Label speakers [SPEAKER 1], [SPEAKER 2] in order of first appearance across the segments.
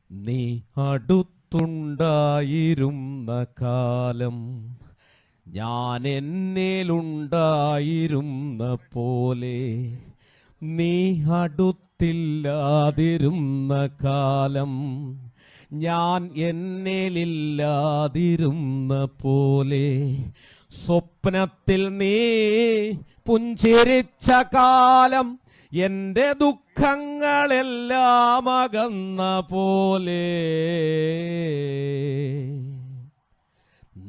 [SPEAKER 1] നീ അടുത്തുണ്ടായിരുന്ന കാലം ഞാൻ എന്നിലുണ്ടായിരുന്ന പോലെ നീ അടുത്തില്ലാതിരുന്ന കാലം ഞാൻ എന്നിലില്ലാതിരുന്ന പോലെ സ്വപ്നത്തിൽ നീ പുഞ്ചിരിച്ച കാലം എന്റെ ദുഃഖങ്ങളെല്ലാം അകന്ന പോലെ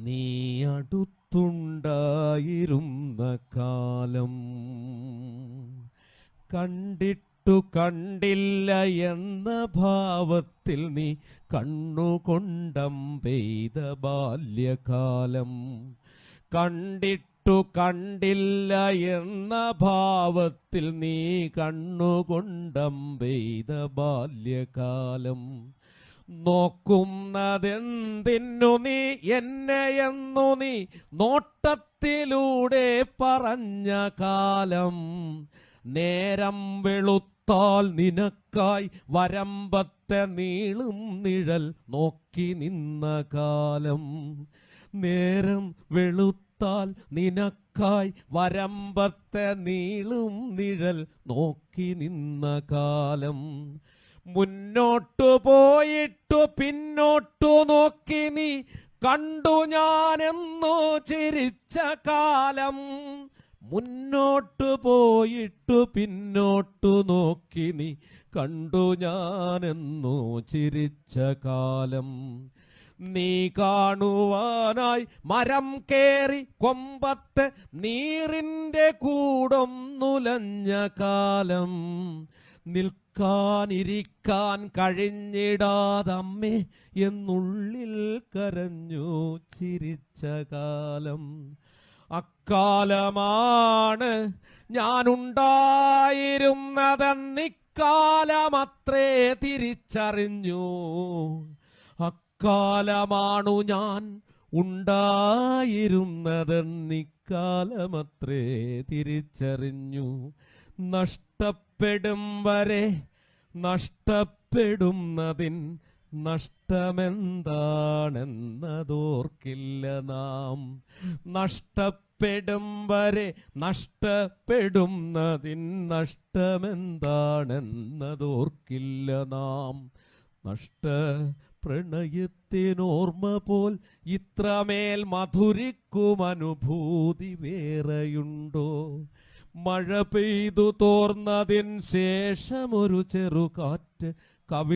[SPEAKER 1] നീ അടുത്തുണ്ടായിരുന്ന കാലം കണ്ടിട്ടു കണ്ടില്ല എന്ന ഭാവത്തിൽ നീ കണ്ണുകൊണ്ടം പെയ്ത ബാല്യകാലം കണ്ടിട്ടു കണ്ടില്ല എന്ന ഭാവത്തിൽ നീ കണ്ണുകൊണ്ടം പെയ്ത ബാല്യകാലം നോക്കുന്നതെന്തിനു നീ എന്നെയെന്നു നീ നോട്ടത്തിലൂടെ പറഞ്ഞ കാലം നേരം വെളുത്താൽ നിനക്കായി വരമ്പത്തെ നീളും നിഴൽ നോക്കി നിന്ന കാലം നേരം വെളുത്താൽ നിനക്കായി വരമ്പത്തെ നീളും നിഴൽ നോക്കി നിന്ന കാലം മുന്നോട്ടു പോയിട്ടു പിന്നോട്ടു നോക്കി നീ കണ്ടു ഞാനെന്നു ചിരിച്ച കാലം മുന്നോട്ടു പോയിട്ടു പിന്നോട്ടു നോക്കി നീ കണ്ടു ഞാനെന്നു ചിരിച്ച കാലം നീ കാണുവാനായി മരം കേറി കൊമ്പത്ത് നീറിന്റെ കൂടൊന്നുലഞ്ഞ കാലം നിൽക്കാനിരിക്കാൻ കഴിഞ്ഞിടാതമ്മേ എന്നുള്ളിൽ കരഞ്ഞു ചിരിച്ച കാലം അക്കാലമാണ് ഞാനുണ്ടായിരുന്നതെന്നിക്കാലമത്രേ തിരിച്ചറിഞ്ഞു അക്കാലമാണു ഞാൻ ഉണ്ടായിരുന്നതെന്നിക്കാലമത്രേ തിരിച്ചറിഞ്ഞു നഷ്ടപ്പെടും വരെ നഷ്ടപ്പെടുന്നതിൻ നഷ്ടമെന്താണെന്നതോർക്കില്ല നാം നഷ്ടപ്പെടും വരെ നഷ്ടപ്പെടുന്നതിൻ നഷ്ടമെന്താണെന്നതോർക്കില്ല നാം പ്രണയത്തിനോർമ്മ പോൽ ഇത്രമേൽ മധുരിക്കും അനുഭൂതി വേറെയുണ്ടോ മഴ പെയ്തു തോർന്നതിൻ ശേഷമൊരു ചെറുകാറ്റ് കവി